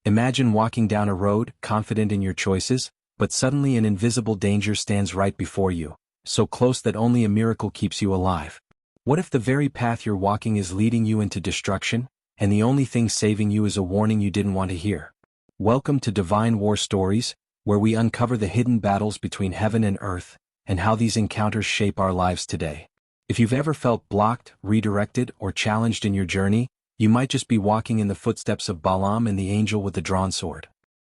Imagine walking down a road, confident in your choices, but suddenly an invisible danger stands right before you, so close that only a miracle keeps you alive. What if the very path you're walking is leading you into destruction, and the only thing saving you is a warning you didn't want to hear? Welcome to Divine War Stories, where we uncover the hidden battles between heaven and earth, and how these encounters shape our lives today. If you've ever felt blocked, redirected, or challenged in your journey, you might just be walking in the footsteps of Balaam and the angel with the drawn sword.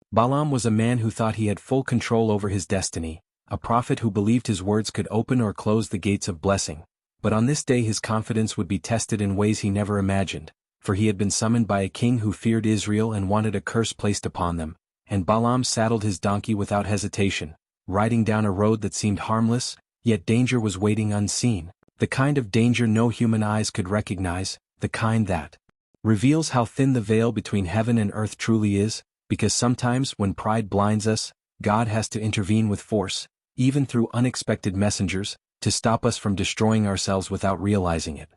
Balaam was a man who thought he had full control over his destiny, a prophet who believed his words could open or close the gates of blessing. But on this day his confidence would be tested in ways he never imagined, for he had been summoned by a king who feared Israel and wanted a curse placed upon them, and Balaam saddled his donkey without hesitation, riding down a road that seemed harmless, yet danger was waiting unseen, the kind of danger no human eyes could recognize, the kind that reveals how thin the veil between heaven and earth truly is, because sometimes when pride blinds us, God has to intervene with force, even through unexpected messengers, to stop us from destroying ourselves without realizing it.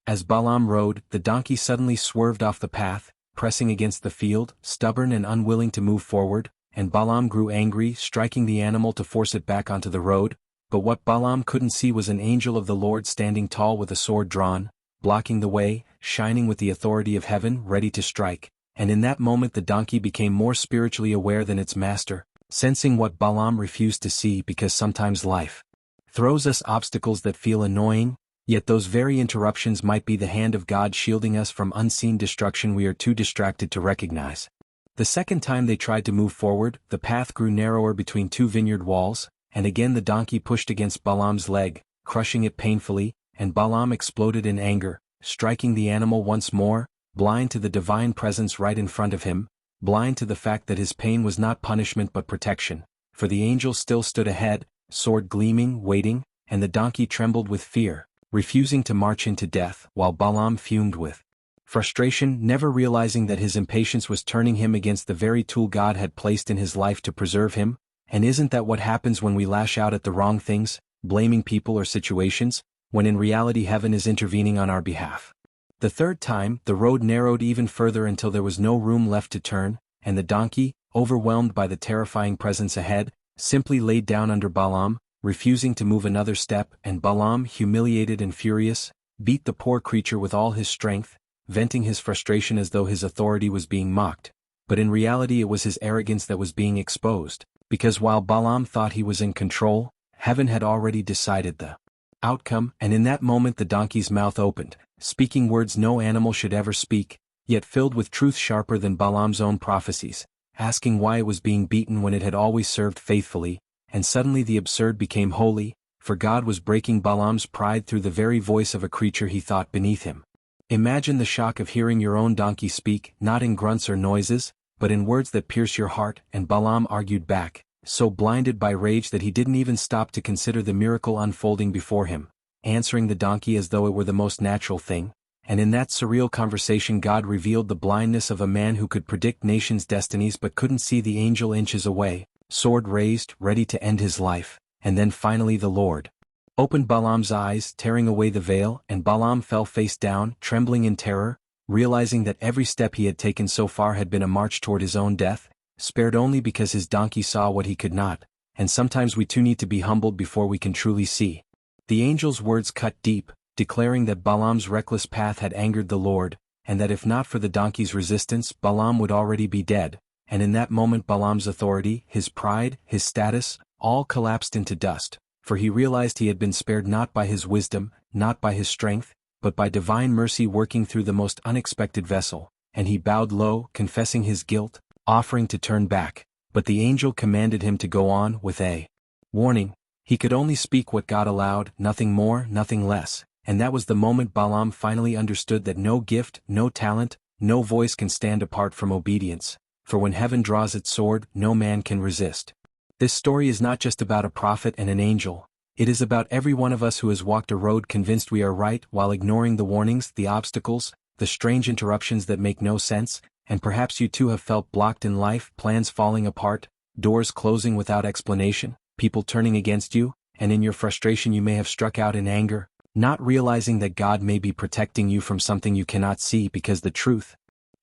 As Balaam rode, the donkey suddenly swerved off the path, pressing against the field, stubborn and unwilling to move forward, and Balaam grew angry, striking the animal to force it back onto the road. But what Balaam couldn't see was an angel of the Lord standing tall with a sword drawn, blocking the way, shining with the authority of heaven, ready to strike. And in that moment the donkey became more spiritually aware than its master, sensing what Balaam refused to see, because sometimes life throws us obstacles that feel annoying, yet those very interruptions might be the hand of God shielding us from unseen destruction we are too distracted to recognize. The second time they tried to move forward, the path grew narrower between two vineyard walls, and again the donkey pushed against Balaam's leg, crushing it painfully, and Balaam exploded in anger, striking the animal once more, blind to the divine presence right in front of him, blind to the fact that his pain was not punishment but protection, for the angel still stood ahead, sword gleaming, waiting, and the donkey trembled with fear, refusing to march into death, while Balaam fumed with frustration, never realizing that his impatience was turning him against the very tool God had placed in his life to preserve him. And isn't that what happens when we lash out at the wrong things, blaming people or situations, when in reality heaven is intervening on our behalf? The third time, the road narrowed even further until there was no room left to turn, and the donkey, overwhelmed by the terrifying presence ahead, simply laid down under Balaam, refusing to move another step, and Balaam, humiliated and furious, beat the poor creature with all his strength, venting his frustration as though his authority was being mocked. But in reality it was his arrogance that was being exposed, because while Balaam thought he was in control, heaven had already decided the outcome, and in that moment the donkey's mouth opened, speaking words no animal should ever speak, yet filled with truth sharper than Balaam's own prophecies, asking why it was being beaten when it had always served faithfully, and suddenly the absurd became holy, for God was breaking Balaam's pride through the very voice of a creature he thought beneath him. Imagine the shock of hearing your own donkey speak, not in grunts or noises, but in words that pierce your heart, and Balaam argued back, so blinded by rage that he didn't even stop to consider the miracle unfolding before him, answering the donkey as though it were the most natural thing. And in that surreal conversation God revealed the blindness of a man who could predict nations' destinies but couldn't see the angel inches away, sword raised, ready to end his life. And then finally the Lord opened Balaam's eyes, tearing away the veil, and Balaam fell face down, trembling in terror, realizing that every step he had taken so far had been a march toward his own death, spared only because his donkey saw what he could not. And sometimes we too need to be humbled before we can truly see. The angel's words cut deep, declaring that Balaam's reckless path had angered the Lord, and that if not for the donkey's resistance, Balaam would already be dead. And in that moment Balaam's authority, his pride, his status, all collapsed into dust, for he realized he had been spared not by his wisdom, not by his strength, but by divine mercy working through the most unexpected vessel, and he bowed low, confessing his guilt, offering to turn back, but the angel commanded him to go on with a warning. He could only speak what God allowed, nothing more, nothing less, and that was the moment Balaam finally understood that no gift, no talent, no voice can stand apart from obedience, for when heaven draws its sword, no man can resist. This story is not just about a prophet and an angel. It is about every one of us who has walked a road convinced we are right while ignoring the warnings, the obstacles, the strange interruptions that make no sense, and perhaps you too have felt blocked in life, plans falling apart, doors closing without explanation, people turning against you, and in your frustration you may have struck out in anger, not realizing that God may be protecting you from something you cannot see because the truth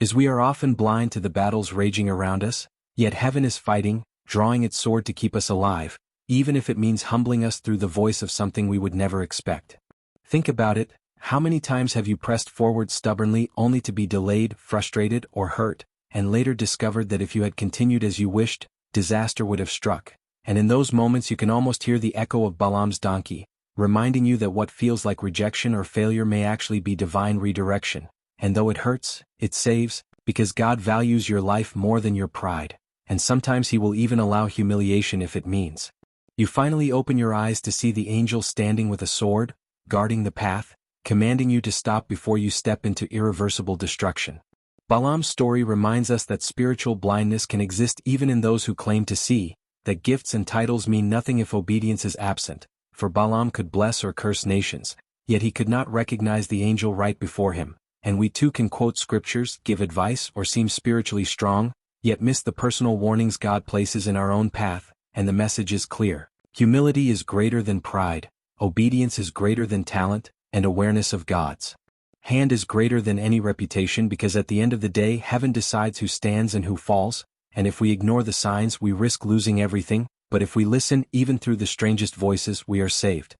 As we are often blind to the battles raging around us, yet heaven is fighting, drawing its sword to keep us alive, even if it means humbling us through the voice of something we would never expect. Think about it, how many times have you pressed forward stubbornly only to be delayed, frustrated, or hurt, and later discovered that if you had continued as you wished, disaster would have struck? And in those moments you can almost hear the echo of Balaam's donkey, reminding you that what feels like rejection or failure may actually be divine redirection. And though it hurts, it saves, because God values your life more than your pride, and sometimes He will even allow humiliation if it means. You finally open your eyes to see the angel standing with a sword, guarding the path, commanding you to stop before you step into irreversible destruction. Balaam's story reminds us that spiritual blindness can exist even in those who claim to see, that gifts and titles mean nothing if obedience is absent, for Balaam could bless or curse nations, yet he could not recognize the angel right before him, and we too can quote scriptures, give advice, or seem spiritually strong, yet miss the personal warnings God places in our own path, and the message is clear. Humility is greater than pride, obedience is greater than talent, and awareness of God's hand is greater than any reputation, because at the end of the day heaven decides who stands and who falls, and if we ignore the signs we risk losing everything, but if we listen even through the strangest voices we are saved.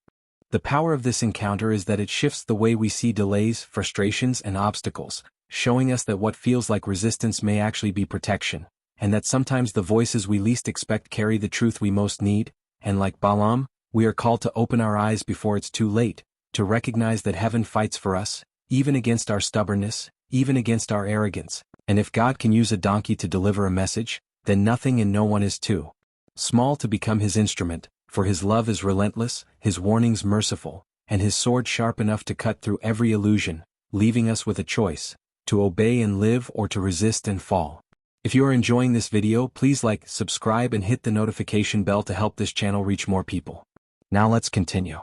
The power of this encounter is that it shifts the way we see delays, frustrations, and obstacles, showing us that what feels like resistance may actually be protection, and that sometimes the voices we least expect carry the truth we most need, and like Balaam, we are called to open our eyes before it's too late, to recognize that heaven fights for us, even against our stubbornness, even against our arrogance, and if God can use a donkey to deliver a message, then nothing and no one is too small to become His instrument, for His love is relentless, His warnings merciful, and His sword sharp enough to cut through every illusion, leaving us with a choice, to obey and live or to resist and fall. If you are enjoying this video, please like, subscribe, and hit the notification bell to help this channel reach more people. Now let's continue.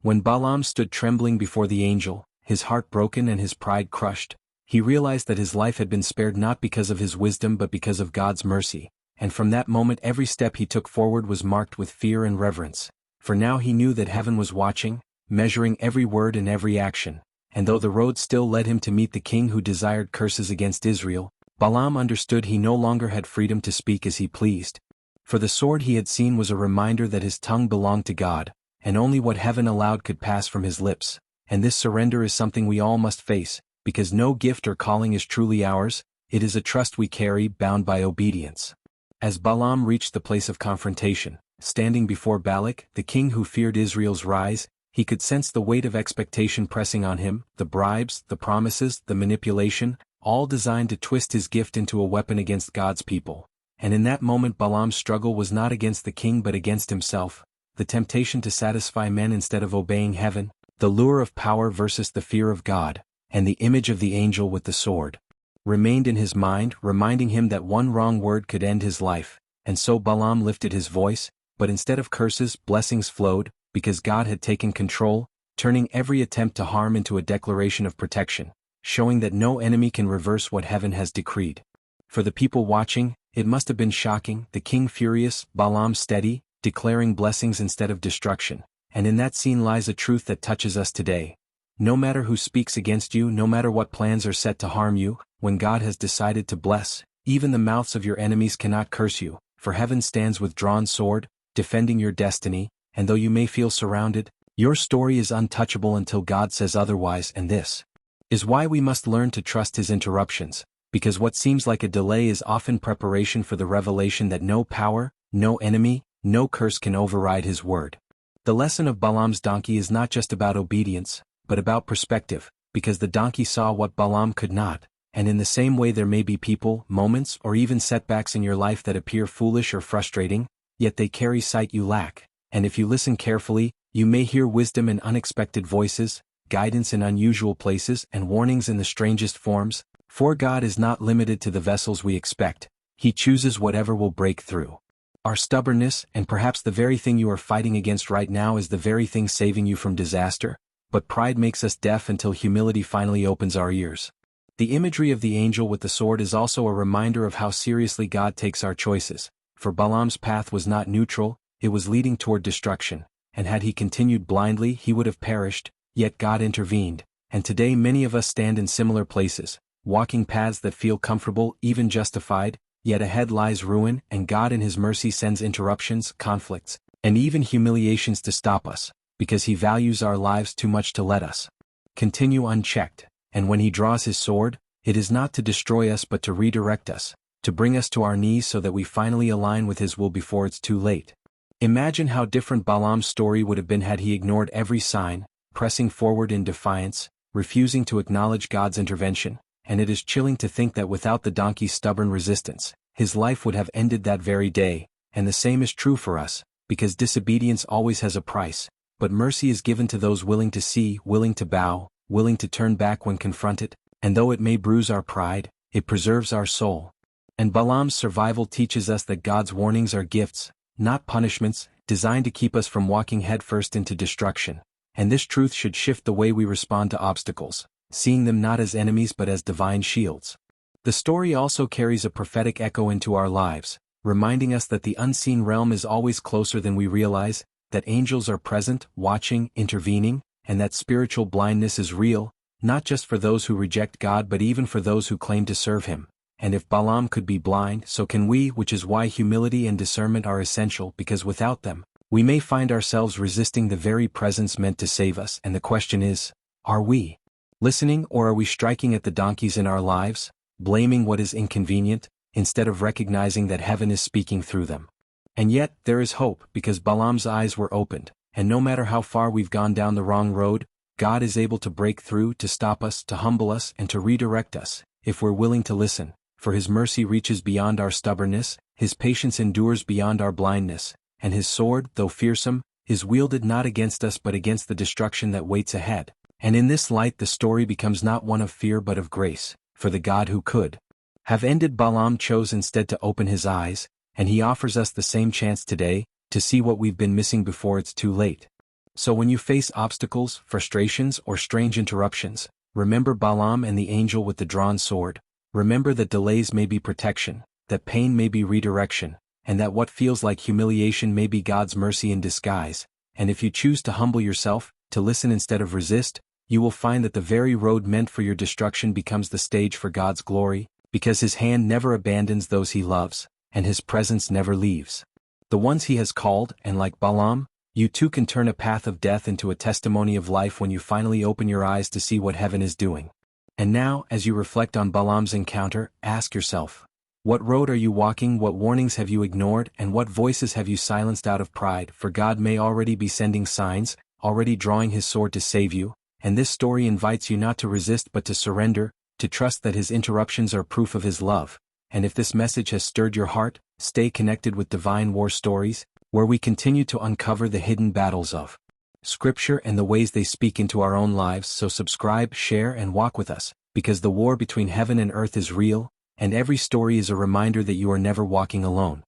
When Balaam stood trembling before the angel, his heart broken and his pride crushed, he realized that his life had been spared not because of his wisdom but because of God's mercy, and from that moment every step he took forward was marked with fear and reverence, for now he knew that heaven was watching, measuring every word and every action, and though the road still led him to meet the king who desired curses against Israel, Balaam understood he no longer had freedom to speak as he pleased. For the sword he had seen was a reminder that his tongue belonged to God, and only what heaven allowed could pass from his lips, and this surrender is something we all must face, because no gift or calling is truly ours, it is a trust we carry bound by obedience. As Balaam reached the place of confrontation, standing before Balak, the king who feared Israel's rise, he could sense the weight of expectation pressing on him, the bribes, the promises, the manipulation, all designed to twist his gift into a weapon against God's people. And in that moment Balaam's struggle was not against the king but against himself, the temptation to satisfy men instead of obeying heaven, the lure of power versus the fear of God, and the image of the angel with the sword remained in his mind, reminding him that one wrong word could end his life, and so Balaam lifted his voice, but instead of curses, blessings flowed, because God had taken control, turning every attempt to harm into a declaration of protection, showing that no enemy can reverse what heaven has decreed. For the people watching, it must have been shocking, the king furious, Balaam steady, declaring blessings instead of destruction, and in that scene lies a truth that touches us today. No matter who speaks against you, no matter what plans are set to harm you, when God has decided to bless, even the mouths of your enemies cannot curse you, for heaven stands with drawn sword, defending your destiny, and though you may feel surrounded, your story is untouchable until God says otherwise, and this is why we must learn to trust His interruptions, because what seems like a delay is often preparation for the revelation that no power, no enemy, no curse can override His word. The lesson of Balaam's donkey is not just about obedience, but about perspective, because the donkey saw what Balaam could not, and in the same way there may be people, moments, or even setbacks in your life that appear foolish or frustrating, yet they carry sight you lack, and if you listen carefully, you may hear wisdom in unexpected voices, guidance in unusual places, and warnings in the strangest forms, for God is not limited to the vessels we expect, He chooses whatever will break through. Our stubbornness, and perhaps the very thing you are fighting against right now, is the very thing saving you from disaster, but pride makes us deaf until humility finally opens our ears. The imagery of the angel with the sword is also a reminder of how seriously God takes our choices, for Balaam's path was not neutral, it was leading toward destruction, and had he continued blindly he would have perished, yet God intervened, and today many of us stand in similar places, walking paths that feel comfortable, even justified, yet ahead lies ruin, and God in His mercy sends interruptions, conflicts, and even humiliations to stop us, because He values our lives too much to let us continue unchecked. And when He draws His sword, it is not to destroy us but to redirect us, to bring us to our knees so that we finally align with His will before it's too late. Imagine how different Balaam's story would have been had he ignored every sign, pressing forward in defiance, refusing to acknowledge God's intervention, and it is chilling to think that without the donkey's stubborn resistance, his life would have ended that very day. And the same is true for us, because disobedience always has a price, but mercy is given to those willing to see, willing to bow, willing to turn back when confronted, and though it may bruise our pride, it preserves our soul. And Balaam's survival teaches us that God's warnings are gifts, not punishments, designed to keep us from walking headfirst into destruction. And this truth should shift the way we respond to obstacles, seeing them not as enemies but as divine shields. The story also carries a prophetic echo into our lives, reminding us that the unseen realm is always closer than we realize, that angels are present, watching, intervening, and that spiritual blindness is real, not just for those who reject God but even for those who claim to serve Him. And if Balaam could be blind, so can we, which is why humility and discernment are essential, because without them, we may find ourselves resisting the very presence meant to save us. And the question is, are we listening, or are we striking at the donkeys in our lives, blaming what is inconvenient, instead of recognizing that heaven is speaking through them? And yet, there is hope, because Balaam's eyes were opened, and no matter how far we've gone down the wrong road, God is able to break through, to stop us, to humble us, and to redirect us, if we're willing to listen. For His mercy reaches beyond our stubbornness, His patience endures beyond our blindness, and His sword, though fearsome, is wielded not against us but against the destruction that waits ahead. And in this light the story becomes not one of fear but of grace, for the God who could have ended Balaam chose instead to open his eyes, and He offers us the same chance today, to see what we've been missing before it's too late. So when you face obstacles, frustrations, or strange interruptions, remember Balaam and the angel with the drawn sword. Remember that delays may be protection, that pain may be redirection, and that what feels like humiliation may be God's mercy in disguise. And if you choose to humble yourself, to listen instead of resist, you will find that the very road meant for your destruction becomes the stage for God's glory, because His hand never abandons those He loves, and His presence never leaves the ones He has called. And like Balaam, you too can turn a path of death into a testimony of life when you finally open your eyes to see what heaven is doing. And now, as you reflect on Balaam's encounter, ask yourself, what road are you walking, what warnings have you ignored, and what voices have you silenced out of pride? For God may already be sending signs, already drawing His sword to save you, and this story invites you not to resist but to surrender, to trust that His interruptions are proof of His love. And if this message has stirred your heart, stay connected with Divine War Stories, where we continue to uncover the hidden battles of Scripture and the ways they speak into our own lives. So subscribe, share, and walk with us, because the war between heaven and earth is real, and every story is a reminder that you are never walking alone.